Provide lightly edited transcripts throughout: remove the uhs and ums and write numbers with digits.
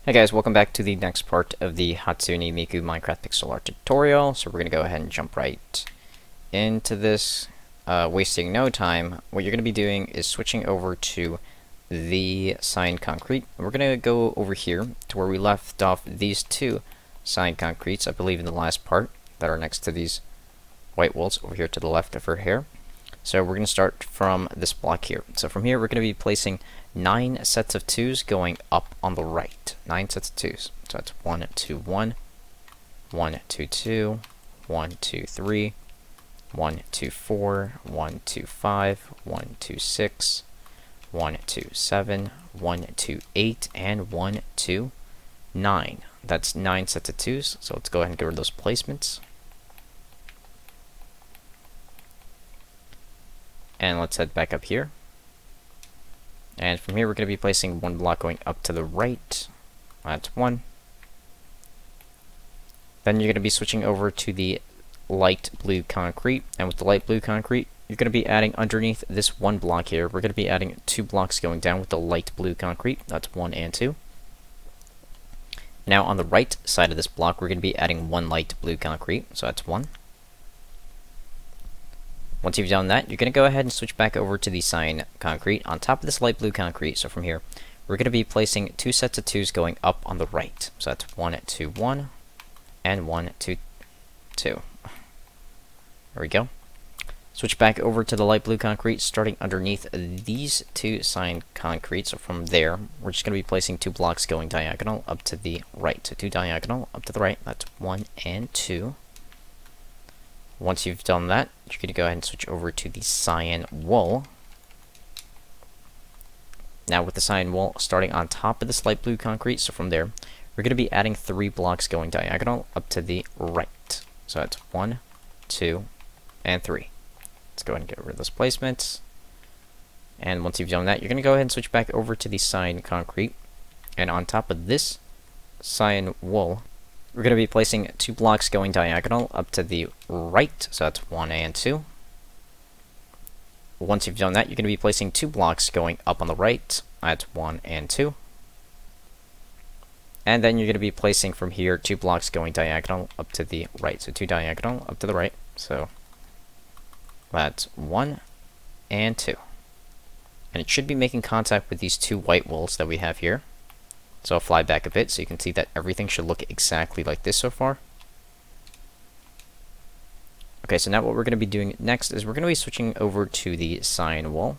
Hey guys, welcome back to the next part of the Hatsune Miku Minecraft pixel art tutorial. So we're going to go ahead and jump right into this. Wasting no time, what you're going to be doing is switching over to the signed concrete. We're going to go over here to where we left off these two signed concretes, I believe in the last part, that are next to these white walls over here to the left of her hair. So we're going to start from this block here. So from here we're going to be placing 9 sets of 2s going up on the right. 9 sets of 2s. So that's 1, 2, 1, 1, 2, 2, 1, 2, 3, 1, 2, 4, 1, 2, 5, 1, 2, 6, 1, 2, 7, 1, 2, 8, and 1, 2, 9. That's 9 sets of 2s. So let's go ahead and get rid of those placements. And let's head back up here. And from here we're going to be placing one block going up to the right. That's 1. Then you're going to be switching over to the light blue concrete. And with the light blue concrete, you're going to be adding underneath this one block here. We're going to be adding 2 blocks going down with the light blue concrete. That's 1 and 2. Now on the right side of this block, we're going to be adding 1 light blue concrete. So that's 1. Once you've done that, you're going to go ahead and switch back over to the sign concrete on top of this light blue concrete. So from here, we're going to be placing 2 sets of 2s going up on the right. So that's 1, 2, 1, and 1, 2, 2. There we go. Switch back over to the light blue concrete, starting underneath these 2 sign concrete. So from there, we're just going to be placing 2 blocks going diagonal up to the right. So 2 diagonal up to the right. That's 1 and 2. Once you've done that, you're going to go ahead and switch over to the cyan wool. Now with the cyan wool starting on top of this light blue concrete, so from there, we're going to be adding 3 blocks going diagonal up to the right. So that's 1, 2, and 3. Let's go ahead and get rid of those placements. And once you've done that, you're going to go ahead and switch back over to the cyan concrete. And on top of this cyan wool, we're going to be placing 2 blocks going diagonal up to the right, so that's 1 and 2. Once you've done that, you're going to be placing 2 blocks going up on the right, that's 1 and 2. And then you're going to be placing from here 2 blocks going diagonal up to the right, so 2 diagonal up to the right, so that's 1 and 2. And it should be making contact with these 2 white wools that we have here. So I'll fly back a bit so you can see that everything should look exactly like this so far. Okay, so now what we're going to be doing next is we're going to be switching over to the cyan wool.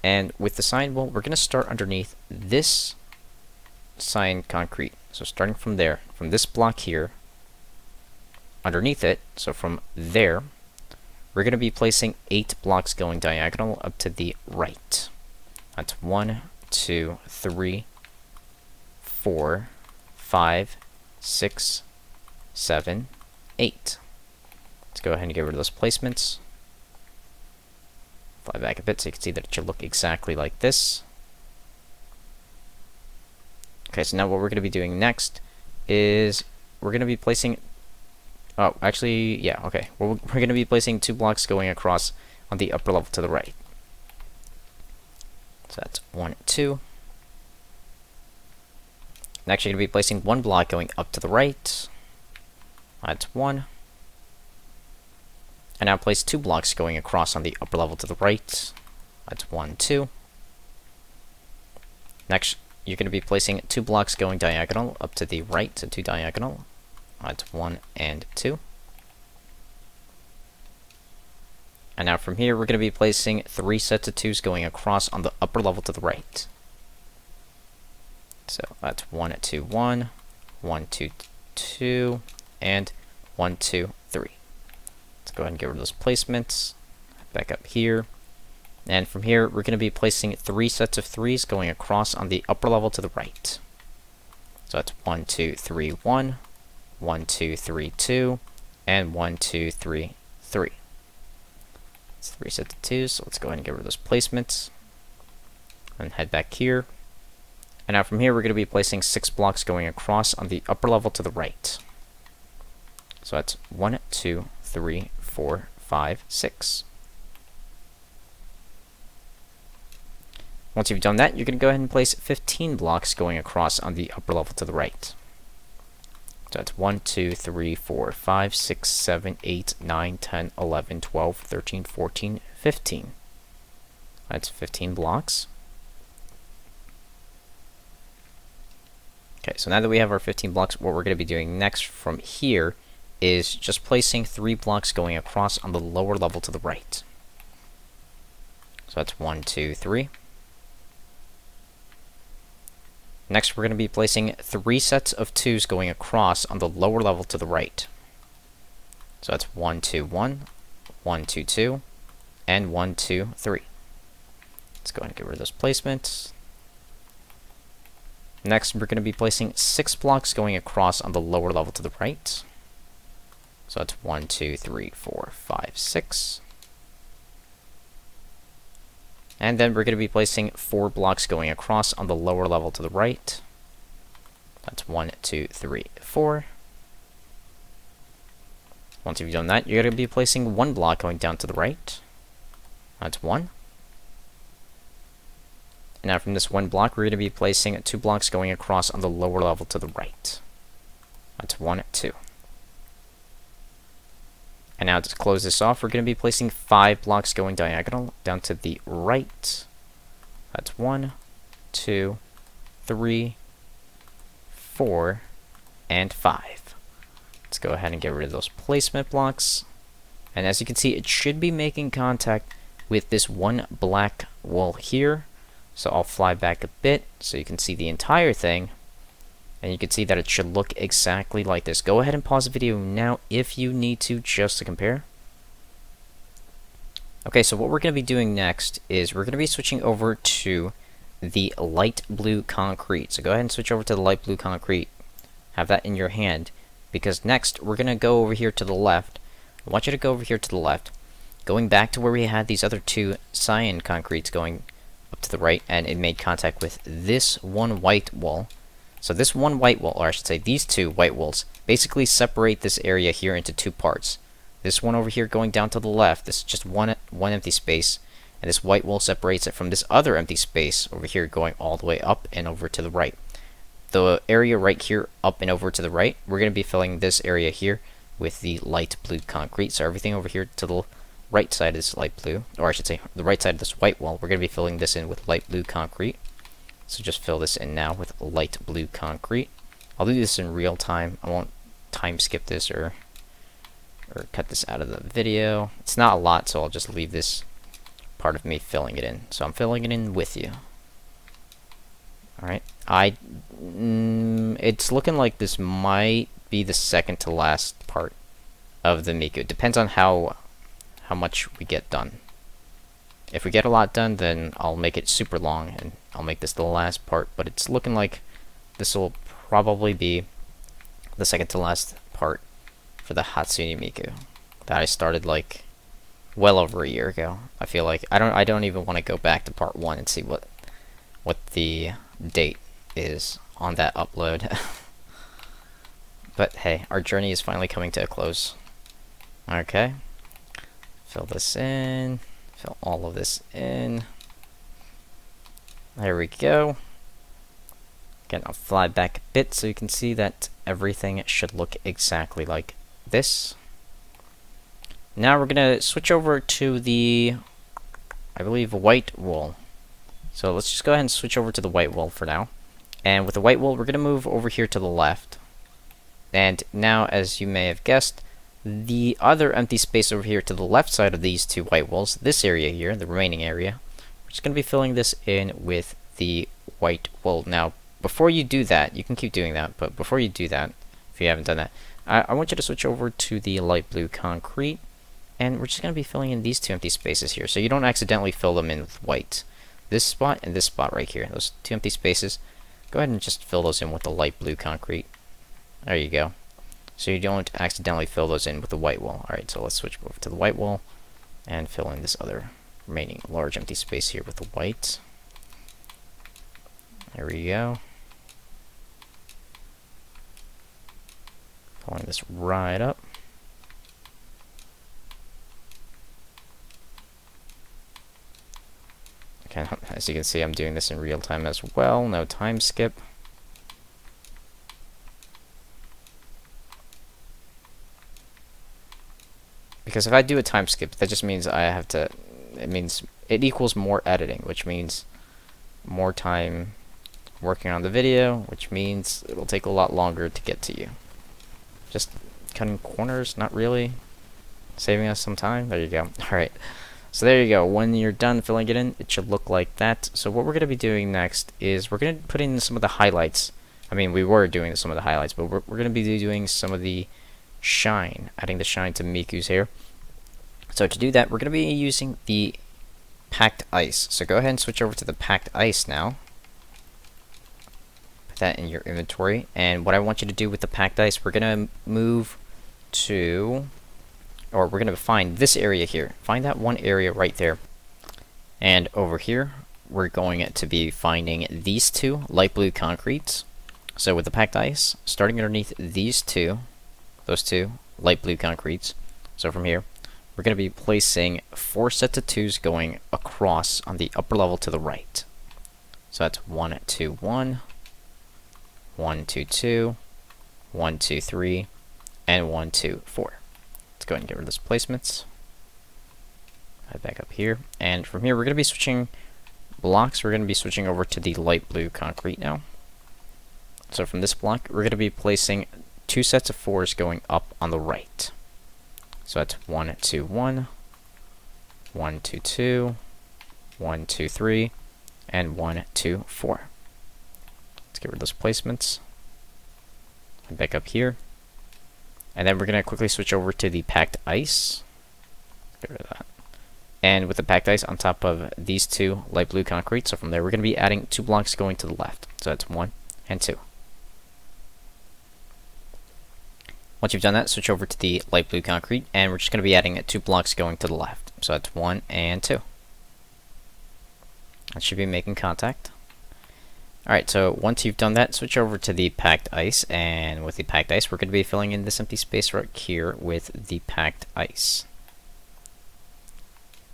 And with the cyan wool, we're going to start underneath this cyan concrete. So starting from there, from this block here, underneath it, so from there, we're going to be placing 8 blocks going diagonal up to the right. That's 1, 2, 3, 4, 5, 6, 7, 8. Let's go ahead and get rid of those placements. Fly back a bit so you can see that it should look exactly like this. Okay, so now what we're going to be doing next is we're going to be placing... Oh, actually, yeah, okay. We're going to be placing 2 blocks going across on the upper level to the right. So that's 1, 2. Next, you're going to be placing 1 block going up to the right. That's 1. And now place 2 blocks going across on the upper level to the right. That's 1, 2. Next, you're going to be placing 2 blocks going diagonal up to the right, so 2 diagonal. That's 1 and 2. And now from here, we're going to be placing 3 sets of 2s going across on the upper level to the right. So that's 1, 2, 1, 1, 2, 2, and 1, 2, 3. Let's go ahead and get rid of those placements. Back up here. And from here, we're going to be placing 3 sets of 3s going across on the upper level to the right. So that's 1, 2, 3, 1, 1, 2, 3, 2, and 1, 2, 3, 3. It's 3 sets of 2s, so let's go ahead and get rid of those placements. And head back here. And now from here, we're going to be placing 6 blocks going across on the upper level to the right. So that's 1, 2, 3, 4, 5, 6. Once you've done that, you're going to go ahead and place 15 blocks going across on the upper level to the right. So that's 1, 2, 3, 4, 5, 6, 7, 8, 9, 10, 11, 12, 13, 14, 15. That's 15 blocks. Okay, so now that we have our 15 blocks, what we're going to be doing next from here is just placing 3 blocks going across on the lower level to the right. So that's 1, 2, 3. Next, we're going to be placing 3 sets of 2s going across on the lower level to the right. So that's 1, 2, 1, 1, 2, 2, and 1, 2, 3. Let's go ahead and get rid of those placements. Next, we're going to be placing 6 blocks going across on the lower level to the right. So that's 1, 2, 3, 4, 5, 6. And then we're going to be placing 4 blocks going across on the lower level to the right. That's 1, 2, 3, 4. Once you've done that, you're going to be placing 1 block going down to the right. That's 1. And now from this 1 block, we're going to be placing 2 blocks going across on the lower level to the right. That's 1, 2. And now to close this off, we're going to be placing 5 blocks going diagonal down to the right. That's 1, 2, 3, 4, and 5. Let's go ahead and get rid of those placement blocks. And as you can see, it should be making contact with this 1 black wall here. So I'll fly back a bit so you can see the entire thing. And you can see that it should look exactly like this. Go ahead and pause the video now if you need to, just to compare. Okay, so what we're going to be doing next is we're going to be switching over to the light blue concrete. So go ahead and switch over to the light blue concrete. Have that in your hand. Because next, we're going to go over here to the left. I want you to go over here to the left. Going back to where we had these other 2 cyan concretes going up to the right. And it made contact with this 1 white wall. So this 1 white wall, or I should say these 2 white walls, basically separate this area here into 2 parts. This one over here going down to the left, this is just one empty space, and this white wall separates it from this other empty space over here going all the way up and over to the right. The area right here up and over to the right, we're going to be filling this area here with the light blue concrete. So everything over here to the right side is light blue, or I should say the right side of this white wall, we're going to be filling this in with light blue concrete. So just fill this in now with light blue concrete. I'll do this in real time. I won't time skip this or cut this out of the video. It's not a lot, so I'll just leave this part of me filling it in. So I'm filling it in with you. Alright. It's looking like this might be the second to last part of the Miku. It depends on how much we get done. If we get a lot done, then I'll make it super long, and I'll make this the last part, but it's looking like this will probably be the second to last part for the Hatsune Miku that I started like well over a year ago. I feel like I don't even want to go back to part 1 and see what the date is on that upload. But hey, our journey is finally coming to a close. Okay. Fill this in. Fill all of this in. There we go. Again, I'll fly back a bit so you can see that everything should look exactly like this. Now we're going to switch over to the, I believe, white wool. So let's just go ahead and switch over to the white wool for now. And with the white wool, we're going to move over here to the left. And now, as you may have guessed, the other empty space over here to the left side of these 2 white walls, this area here, the remaining area, we're just going to be filling this in with the white wool. Now, before you do that, you can keep doing that, but before you do that, if you haven't done that, I want you to switch over to the light blue concrete, and we're just going to be filling in these 2 empty spaces here, so you don't accidentally fill them in with white. This spot and this spot right here, those 2 empty spaces, go ahead and just fill those in with the light blue concrete. There you go. So you don't accidentally fill those in with the white wall. Alright, so let's switch over to the white wall and fill in this other remaining large empty space here with the white. There we go. Pulling this right up. Okay, As you can see, I'm doing this in real time as well, no time skip. Because if I do a time skip, that just means I have to, it means it equals more editing, which means more time working on the video, which means it'll take a lot longer to get to you. Just cutting corners, not really. Saving us some time. There you go. Alright. So there you go. When you're done filling it in, it should look like that. So what we're going to be doing next is we're going to put in some of the highlights. I mean, we were doing some of the highlights, but we're going to be doing some of the shine. Adding the shine to Miku's hair. So to do that, we're going to be using the packed ice. So go ahead and switch over to the packed ice now. Put that in your inventory. And what I want you to do with the packed ice, we're going to move to... or we're going to find this area here. Find that one area right there. And over here, we're going to be finding these two light blue concretes. So with the packed ice, starting underneath these two, those two light blue concretes. So from here, we're going to be placing 4 sets of 2s going across on the upper level to the right. So that's 1, 2, 1, 1, 2, 2, 1, 2, 3, and 1, 2, 4. Let's go ahead and get rid of those placements. Head back up here. And from here, we're going to be switching blocks. We're going to be switching over to the light blue concrete now. So from this block, we're going to be placing 2 sets of 4s going up on the right. So that's 1, 2, 1, 1, 2, 2, 1, 2, 3, and 1, 2, 4. Let's get rid of those placements. Head back up here. And then we're going to quickly switch over to the packed ice. Get rid of that. And with the packed ice on top of these two light blue concrete. So from there, we're going to be adding 2 blocks going to the left. So that's 1 and 2. Once you've done that, switch over to the light blue concrete. And we're just going to be adding 2 blocks going to the left. So that's 1 and 2. That should be making contact. Alright, so once you've done that, switch over to the packed ice, and with the packed ice, we're going to be filling in this empty space right here with the packed ice.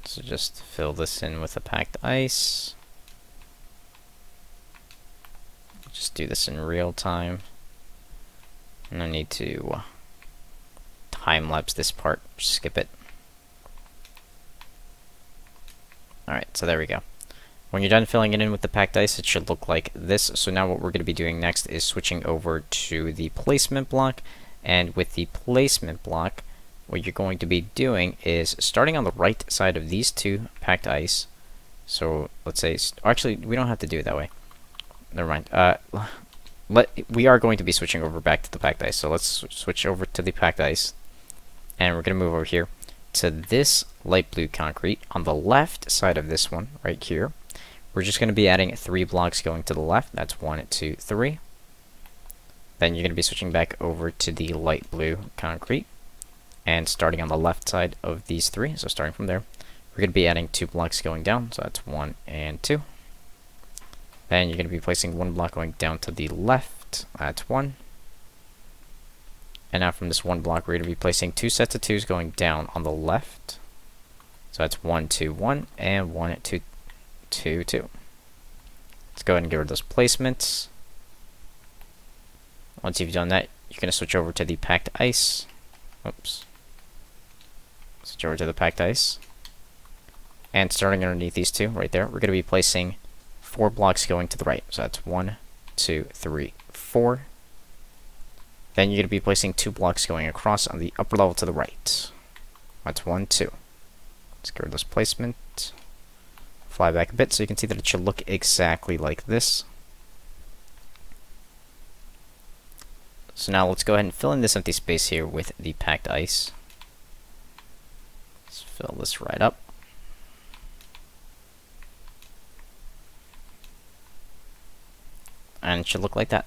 So just fill this in with the packed ice. Just do this in real time. No need to time-lapse this part, skip it. Alright, so there we go. When you're done filling it in with the packed ice, it should look like this. So now what we're going to be doing next is switching over to the placement block. And with the placement block, what you're going to be doing is starting on the right side of these 2 packed ice. So let's say, actually, we don't have to do it that way. Never mind. We are going to be switching over back to the packed ice. So let's switch over to the packed ice. And we're going to move over here to this light blue concrete on the left side of this one right here. We're just going to be adding 3 blocks going to the left. That's 1, 2, 3. Then you're going to be switching back over to the light blue concrete. And starting on the left side of these 3, so starting from there, we're going to be adding 2 blocks going down. So that's 1 and 2. Then you're going to be placing 1 block going down to the left. That's 1. And now from this 1 block, we're going to be placing 2 sets of 2s going down on the left. So that's 1, 2, 1, and 1, 2, 2, 2. Let's go ahead and get rid of those placements. Once you've done that, you're going to switch over to the packed ice. Oops. Switch over to the packed ice. And starting underneath these 2 right there, we're going to be placing 4 blocks going to the right. So that's 1, 2, 3, 4. Then you're going to be placing 2 blocks going across on the upper level to the right. That's 1, 2. Let's get rid of this placement. Fly back a bit so you can see that it should look exactly like this. So now let's go ahead and fill in this empty space here with the packed ice. Let's fill this right up. And it should look like that.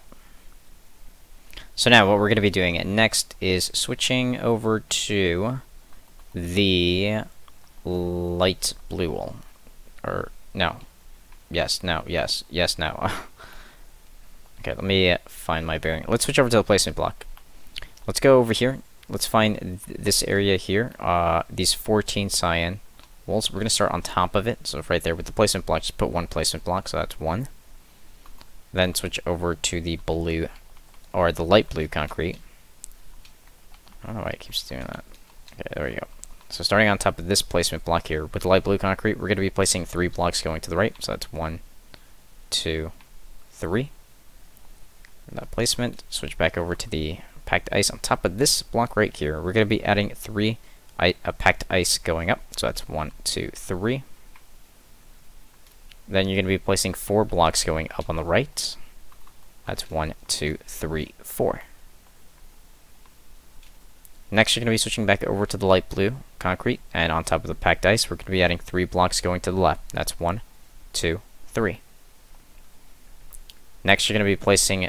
So now what we're going to be doing next is switching over to the light blue wool. Or, no. Yes, no, yes, yes, no. Okay, let me find my bearing. Let's switch over to the placement block. Let's go over here. Let's find this area here. These 14 cyan, walls. We're going to start on top of it. So right there with the placement block, just put one placement block, so that's one. Then switch over to the blue, or the light blue concrete. I don't know why it keeps doing that. Okay, there we go. So starting on top of this placement block here, with the light blue concrete, we're going to be placing 3 blocks going to the right. So that's 1, 2, 3. And that placement, switch back over to the packed ice. On top of this block right here, we're going to be adding 3 packed ice going up. So that's 1, 2, 3. Then you're going to be placing 4 blocks going up on the right. That's 1, 2, 3, 4. Next, you're going to be switching back over to the light blue concrete, and on top of the packed ice, we're going to be adding 3 blocks going to the left. That's 1, 2, 3. Next, you're going to be placing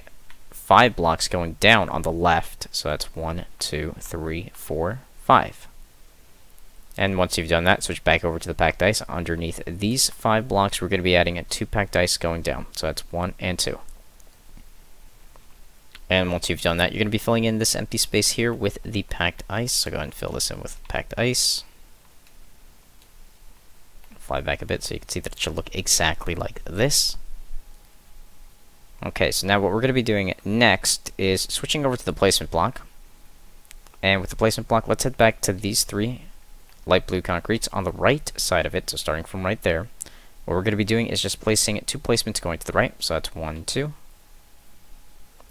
5 blocks going down on the left. So that's 1, 2, 3, 4, 5. And once you've done that, switch back over to the packed ice. Underneath these 5 blocks, we're going to be adding 2 packed ice going down. So that's 1 and 2. And once you've done that, you're going to be filling in this empty space here with the packed ice. So go ahead and fill this in with packed ice. Fly back a bit so you can see that it should look exactly like this. Okay, so now what we're going to be doing next is switching over to the placement block. And with the placement block, let's head back to these 3 light blue concretes on the right side of it. So starting from right there, what we're going to be doing is just placing 2 placements going to the right. So that's 1, 2.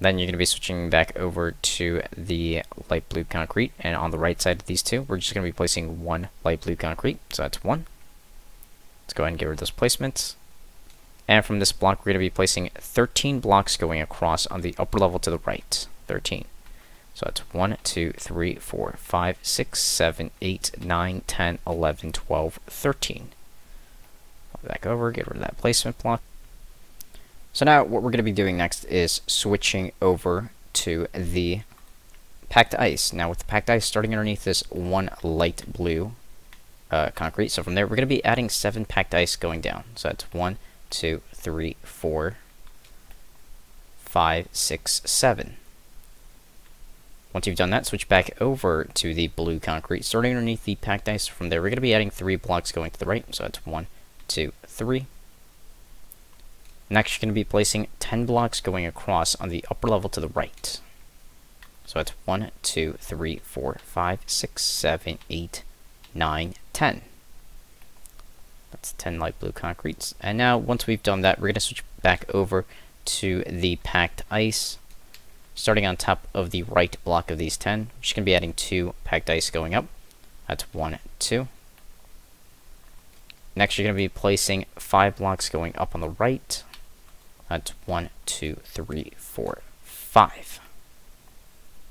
Then you're going to be switching back over to the light blue concrete, and on the right side of these 2, we're just going to be placing 1 light blue concrete, so that's 1. Let's go ahead and get rid of those placements. And from this block, we're going to be placing 13 blocks going across on the upper level to the right. 13. So that's 1, 2, 3, 4, 5, 6, 7, 8, 9, 10, 11, 12, 13. Back over, get rid of that placement block. So now what we're going to be doing next is switching over to the packed ice. Now with the packed ice starting underneath this 1 light blue concrete. So from there we're going to be adding 7 packed ice going down. So that's 1, 2, 3, 4, 5, 6, 7. Once you've done that, switch back over to the blue concrete starting underneath the packed ice. From there we're going to be adding 3 blocks going to the right. So that's 1, 2, 3. Next, you're going to be placing 10 blocks going across on the upper level to the right. So that's 1, 2, 3, 4, 5, 6, 7, 8, 9, 10. That's 10 light blue concretes. And now, once we've done that, we're going to switch back over to the packed ice. Starting on top of the right block of these 10, we're just going to be adding 2 packed ice going up. That's 1, 2. Next, you're going to be placing 5 blocks going up on the right. That's 1, 2, 3, 4, 5.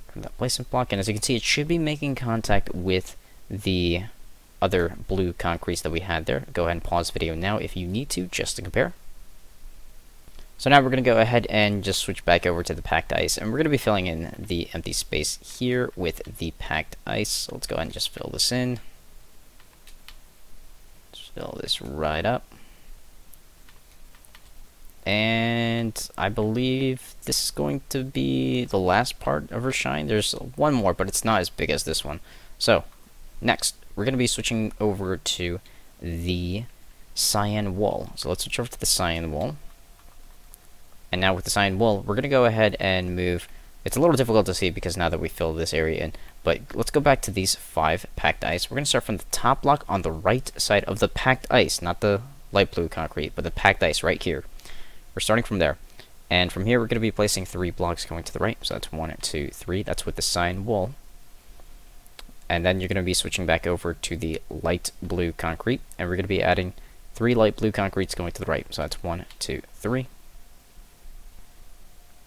From that placement block, and as you can see, it should be making contact with the other blue concretes that we had there. Go ahead and pause the video now if you need to, just to compare. So now we're going to go ahead and just switch back over to the packed ice, and we're going to be filling in the empty space here with the packed ice. So let's go ahead and just fill this in. Let's fill this right up. And I believe this is going to be the last part of her shine. There's one more, but it's not as big as this one. So, next, we're going to be switching over to the cyan wool. So let's switch over to the cyan wool. And now with the cyan wool, we're going to go ahead and move. It's a little difficult to see because now that we fill this area in. But let's go back to these 5 packed ice. We're going to start from the top block on the right side of the packed ice. Not the light blue concrete, but the packed ice right here. We're starting from there. And from here, we're going to be placing 3 blocks going to the right. So that's 1, 2, 3. That's with the cyan wool. And then you're going to be switching back over to the light blue concrete. And we're going to be adding 3 light blue concretes going to the right. So that's 1, 2, 3.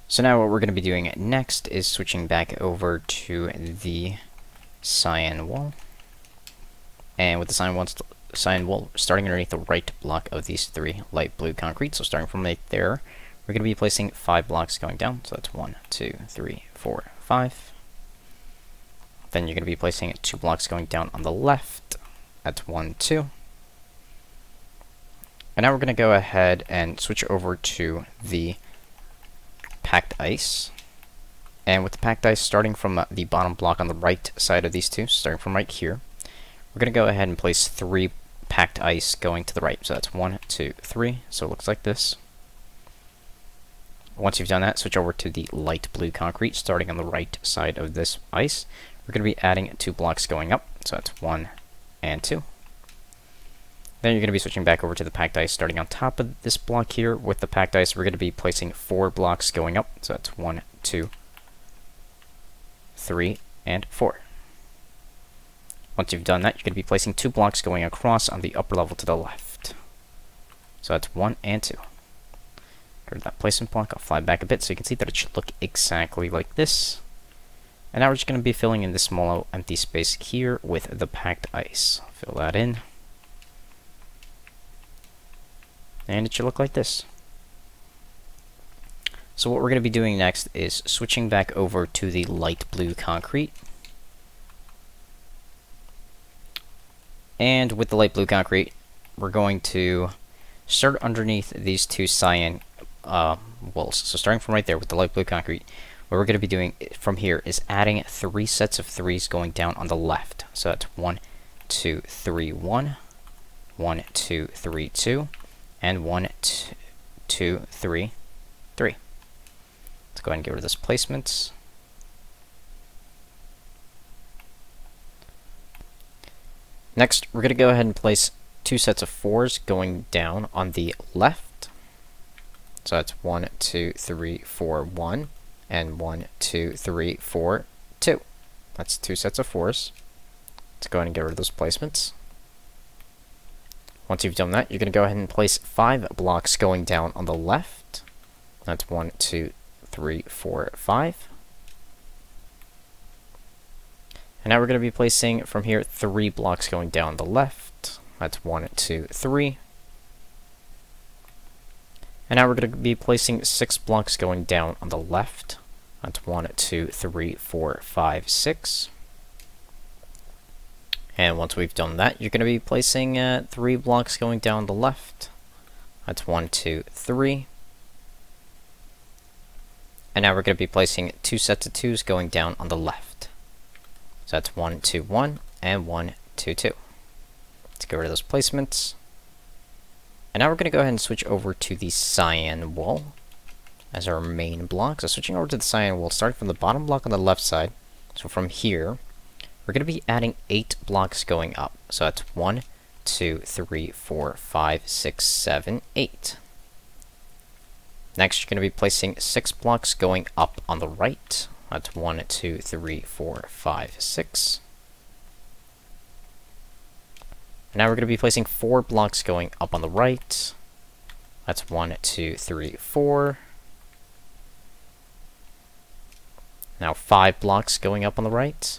So now what we're going to be doing next is switching back over to the cyan wool. And with the cyan wool, starting underneath the right block of these 3 light blue concrete. So starting from right there, we're going to be placing 5 blocks going down. So that's 1, 2, 3, 4, 5. Then you're going to be placing 2 blocks going down on the left. That's 1, 2. And now we're going to go ahead and switch over to the packed ice. And with the packed ice, starting from the bottom block on the right side of these 2, starting from right here, we're going to go ahead and place 3 packed ice going to the right. So that's 1, 2, 3. So it looks like this. Once you've done that, switch over to the light blue concrete, starting on the right side of this ice. We're going to be adding 2 blocks going up, so that's 1 and 2. Then you're going to be switching back over to the packed ice, starting on top of this block here. With the packed ice, we're going to be placing 4 blocks going up, so that's 1, 2, 3, and 4. Once you've done that, you're going to be placing 2 blocks going across on the upper level to the left. So that's 1 and 2. Go to that placement block, I'll fly back a bit so you can see that it should look exactly like this. And now we're just going to be filling in this small empty space here with the packed ice. Fill that in. And it should look like this. So what we're going to be doing next is switching back over to the light blue concrete. And with the light blue concrete, we're going to start underneath these 2 cyan walls. So starting from right there with the light blue concrete, what we're going to be doing from here is adding 3 sets of 3s going down on the left. So that's 1, 2, 3, 1, 1, 2, 3, 2, and 1, 2, 3, 3. Let's go ahead and get rid of this placements. Next, we're going to go ahead and place 2 sets of 4s going down on the left. So that's 1, 2, 3, 4, 1, and 1, 2, 3, 4, 2. That's 2 sets of 4s. Let's go ahead and get rid of those placements. Once you've done that, you're going to go ahead and place 5 blocks going down on the left. That's 1, 2, 3, 4, 5. And now we're going to be placing from here 3 blocks going down the left. That's 1, 2, 3. And now we're going to be placing 6 blocks going down on the left. That's 1, 2, 3, 4, 5, 6. And once we've done that, you're going to be placing 3 blocks going down the left. That's 1, 2, 3. And now we're going to be placing 2 sets of 2s going down on the left. So that's 1, 2, 1, and 1, 2, 2. Let's get rid of those placements. And now we're going to go ahead and switch over to the cyan wall as our main block. So switching over to the cyan wall, starting from the bottom block on the left side. So from here, we're going to be adding 8 blocks going up. So that's 1, 2, 3, 4, 5, 6, 7, 8. Next, you're going to be placing 6 blocks going up on the right. That's 1, 2, 3, 4, 5, 6. And now we're going to be placing 4 blocks going up on the right. That's 1, 2, 3, 4. Now 5 blocks going up on the right.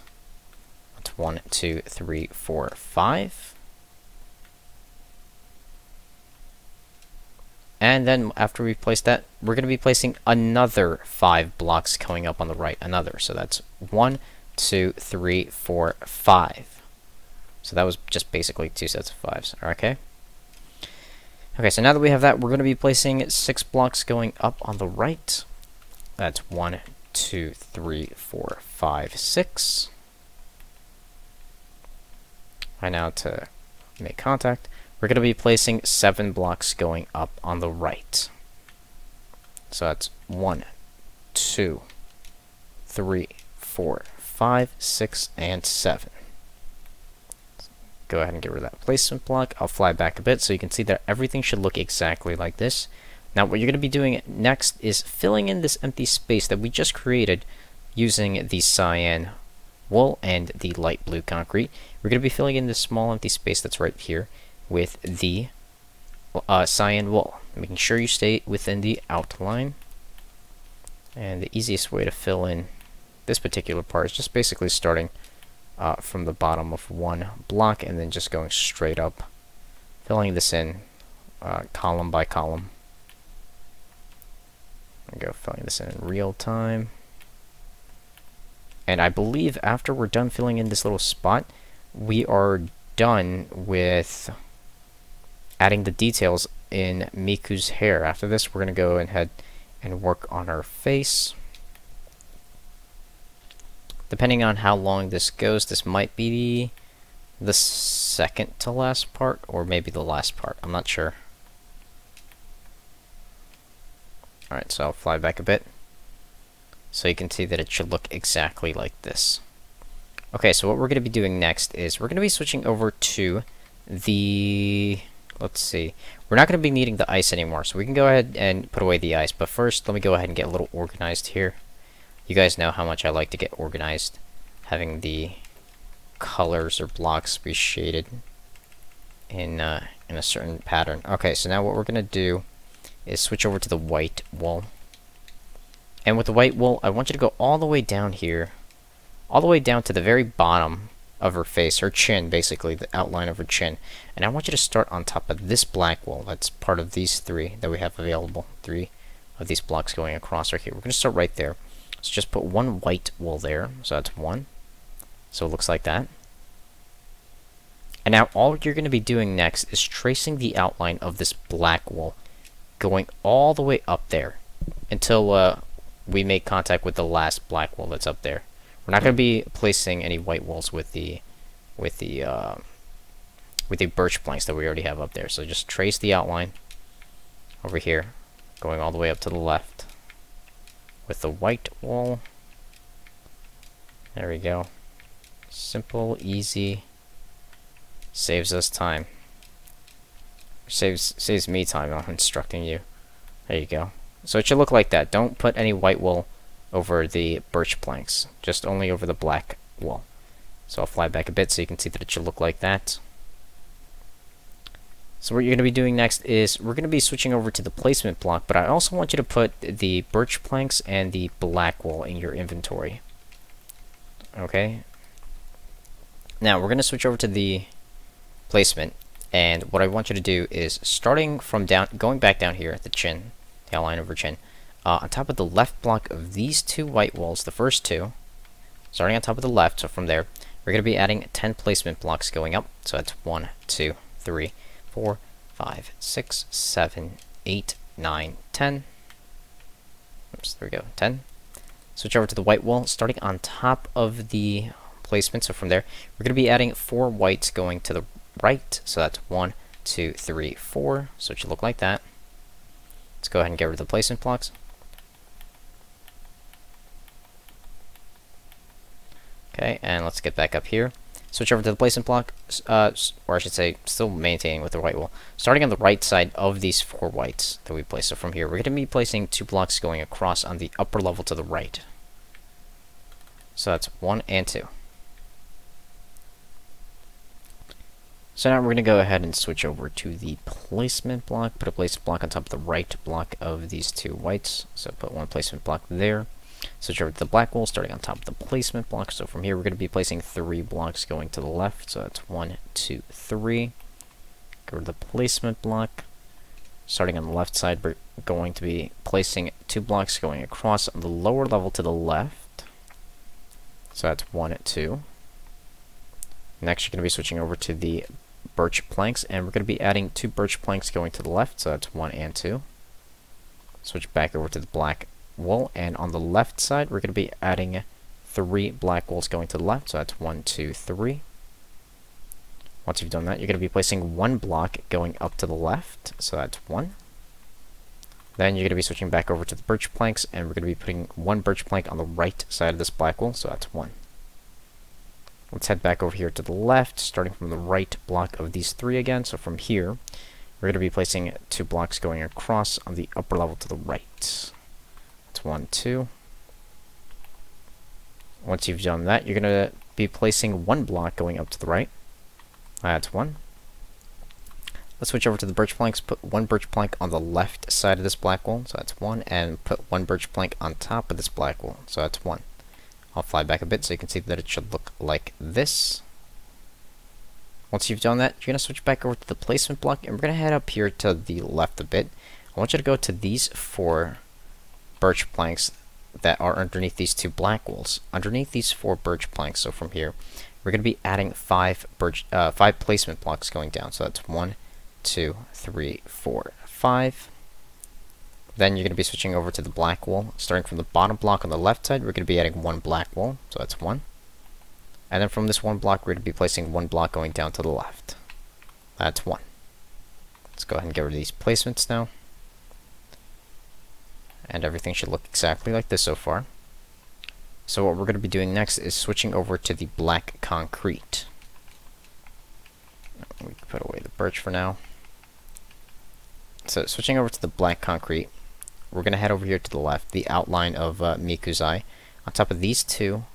That's 1, 2, 3, 4, 5. And then after we place that, we're going to be placing another 5 blocks going up on the right. Another. So that's 1, 2, 3, 4, 5. So that was just basically 2 sets of 5s. Okay. Okay, so now that we have that, we're going to be placing 6 blocks going up on the right. That's 1, 2, 3, 4, 5, 6. Right now, to make contact, we're going to be placing 7 blocks going up on the right. So that's 1, 2, 3, 4, 5, 6, and 7. Go ahead and get rid of that placement block. I'll fly back a bit so you can see that everything should look exactly like this. Now what you're going to be doing next is filling in this empty space that we just created using the cyan wool and the light blue concrete. We're going to be filling in this small empty space that's right here with the cyan wool, making sure you stay within the outline. And the easiest way to fill in this particular part is just basically starting from the bottom of one block and then just going straight up, filling this in column by column. Go filling this in real time. And I believe after we're done filling in this little spot, we are done with adding the details in Miku's hair. After this, we're going to go ahead and work on her face. Depending on how long this goes, this might be the second to last part, or maybe the last part. I'm not sure. Alright, so I'll fly back a bit. So you can see that it should look exactly like this. Okay, so what we're going to be doing next is we're going to be switching over to the... Let's see. We're not going to be needing the ice anymore, so we can go ahead and put away the ice. But first, let me go ahead and get a little organized here. You guys know how much I like to get organized. Having the colors or blocks be shaded in a certain pattern. Okay, so now what we're going to do is switch over to the white wool. And with the white wool, I want you to go all the way down here. All the way down to the very bottom of her face, her chin, basically, the outline of her chin. And I want you to start on top of this black wool. That's part of these three that we have available. 3 of these blocks going across right here. We're going to start right there. So just put 1 white wool there. So that's 1. So it looks like that. And now all you're going to be doing next is tracing the outline of this black wool, going all the way up there until we make contact with the last black wool that's up there. We're not going to be placing any white wools with the birch planks that we already have up there. So just trace the outline over here, going all the way up to the left with the white wool. There we go. Simple, easy. Saves us time. Saves me time. I'm instructing you. There you go. So it should look like that. Don't put any white wool over the birch planks, just only over the black wool. So I'll fly back a bit so you can see that it should look like that. So what you're going to be doing next is we're going to be switching over to the placement block, but I also want you to put the birch planks and the black wool in your inventory. Okay. Now we're going to switch over to the placement, and what I want you to do is starting from going back down here at the chin, the outline of her chin, on top of the left block of these 2 white walls, the first 2, starting on top of the left, so from there, we're going to be adding 10 placement blocks going up. So that's 1, 2, 3, 4, 5, 6, 7, 8, 9, 10. Oops, there we go, 10. Switch over to the white wall, starting on top of the placement, so from there, we're going to be adding 4 whites going to the right, so that's 1, 2, 3, 4, so it should look like that. Let's go ahead and get rid of the placement blocks. Okay, and let's get back up here. Switch over to the placement block, or I should say, still maintaining with the white wool. Starting on the right side of these 4 whites that we placed. So from here, we're going to be placing 2 blocks going across on the upper level to the right. So that's 1 and 2. So now we're going to go ahead and switch over to the placement block. Put a placement block on top of the right block of these 2 whites. So put 1 placement block there. Switch over to the black wool, starting on top of the placement block. So from here, we're going to be placing 3 blocks going to the left. So that's 1, 2, 3. Go to the placement block. Starting on the left side, we're going to be placing 2 blocks going across on the lower level to the left. So that's 1, 2. Next, you're going to be switching over to the birch planks, and we're going to be adding 2 birch planks going to the left. So that's 1 and 2. Switch back over to the black wool, and on the left side we're going to be adding 3 black wools going to the left, so that's 1, 2, 3. Once you've done that, you're going to be placing 1 block going up to the left, so that's 1. Then you're going to be switching back over to the birch planks, and we're going to be putting 1 birch plank on the right side of this black wool, so that's 1. Let's head back over here to the left, starting from the right block of these 3 again. So from here, we're going to be placing 2 blocks going across on the upper level to the right. 1, 2. Once you've done that, you're going to be placing 1 block going up to the right. That's 1. Let's switch over to the birch planks. Put 1 birch plank on the left side of this black wool, so that's 1, and put 1 birch plank on top of this black wool, so that's 1. I'll fly back a bit so you can see that it should look like this. Once you've done that, you're going to switch back over to the placement block, and we're going to head up here to the left a bit. I want you to go to these 4 birch planks that are underneath these 2 black wools. Underneath these 4 birch planks, so from here, we're going to be adding 5 placement blocks going down. So that's 1, 2, 3, 4, 5. Then you're going to be switching over to the black wool. Starting from the bottom block on the left side, we're going to be adding 1 black wool, so that's 1. And then from this one block, we're going to be placing one block going down to the left. That's one. Let's go ahead and get rid of these placements now. And everything should look exactly like this so far. So what we're going to be doing next is switching over to the black concrete. We can put away the birch for now. So switching over to the black concrete, we're going to head over here to the left, the outline of Miku's eye. On top of these two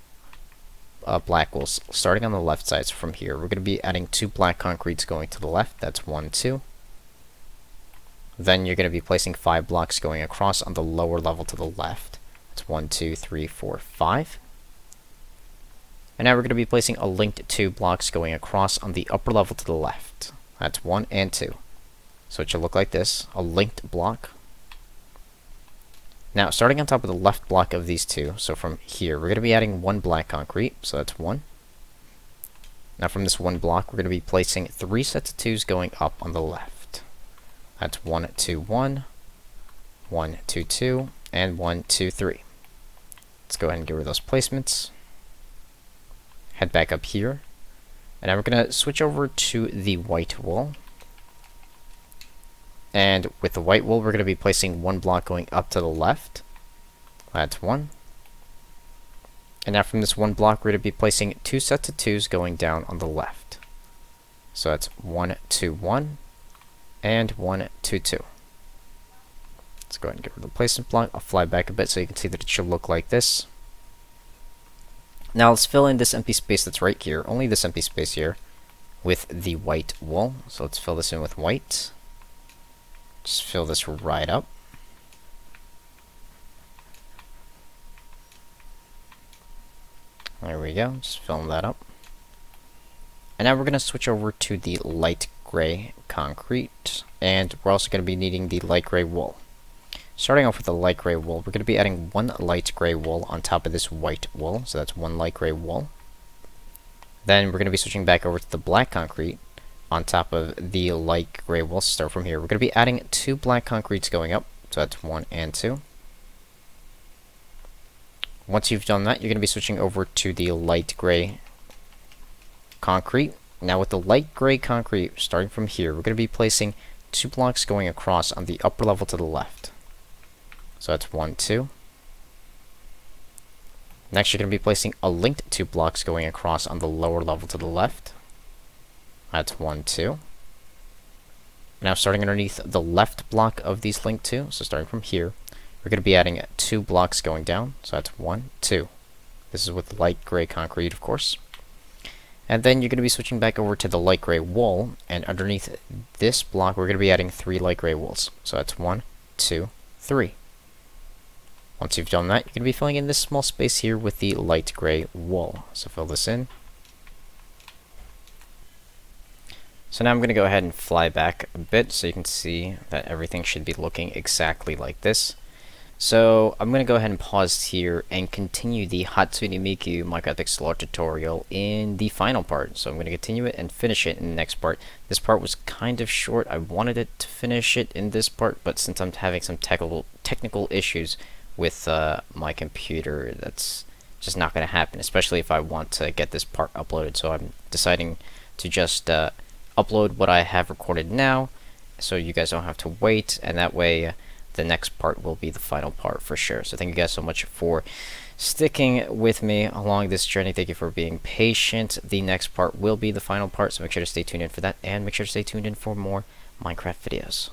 black walls, starting on the left side, so from here, we're going to be adding two black concretes going to the left. That's 1, 2. Then you're going to be placing 5 blocks going across on the lower level to the left. That's 1, 2, 3, 4, 5. And now we're going to be placing a linked 2 blocks going across on the upper level to the left. That's 1 and 2. So it should look like this, a linked block. Now, starting on top of the left block of these two, so from here, we're going to be adding 1 black concrete, so that's 1. Now from this 1 block, we're going to be placing 3 sets of 2s going up on the left. That's 1, 2, 1, 1, 2, 2, and 1, 2, 3. Let's go ahead and get rid of those placements. Head back up here, and now we're going to switch over to the white wool. And with the white wool, we're going to be placing 1 block going up to the left. That's 1. And now from this 1 block, we're going to be placing 2 sets of 2s going down on the left. So that's 1, 2, 1, and 1, 2, 2. Let's go ahead and get rid of the placement block. I'll fly back a bit so you can see that it should look like this. Now let's fill in this empty space that's right here, only this empty space here, with the white wool. So let's fill this in with white. Just fill this right up. There we go, just filling that up. And now we're going to switch over to the light gray concrete, and we're also going to be needing the light gray wool. Starting off with the light gray wool, we're going to be adding 1 light gray wool on top of this white wool, so that's 1 light gray wool. Then we're going to be switching back over to the black concrete on top of the light gray wool. Start from here. We're going to be adding 2 black concretes going up, so that's 1 and 2. Once you've done that, you're going to be switching over to the light gray concrete. Now with the light gray concrete, starting from here, we're going to be placing 2 blocks going across on the upper level to the left. So that's 1, 2. Next, you're going to be placing a linked 2 blocks going across on the lower level to the left. That's 1, 2. Now, starting underneath the left block of these linked 2, so starting from here, we're going to be adding 2 blocks going down. So that's 1, 2. This is with light gray concrete, of course. And then you're going to be switching back over to the light gray wool, and underneath this block, we're going to be adding 3 light gray wools. So that's 1, 2, 3. Once you've done that, you're going to be filling in this small space here with the light gray wool. So fill this in. So now I'm going to go ahead and fly back a bit so you can see that everything should be looking exactly like this. So I'm going to go ahead and pause here and continue the Hatsune Miku Minecraft Pixel Art tutorial in the final part. So I'm going to continue it and finish it in the next part. This part was kind of short. I wanted it to finish it in this part, but since I'm having some technical issues with my computer, that's just not going to happen, especially if I want to get this part uploaded. So I'm deciding to just upload what I have recorded now, so you guys don't have to wait, and that way the next part will be the final part for sure. So thank you guys so much for sticking with me along this journey. Thank you for being patient. The next part will be the final part, so make sure to stay tuned in for that, and make sure to stay tuned in for more Minecraft videos.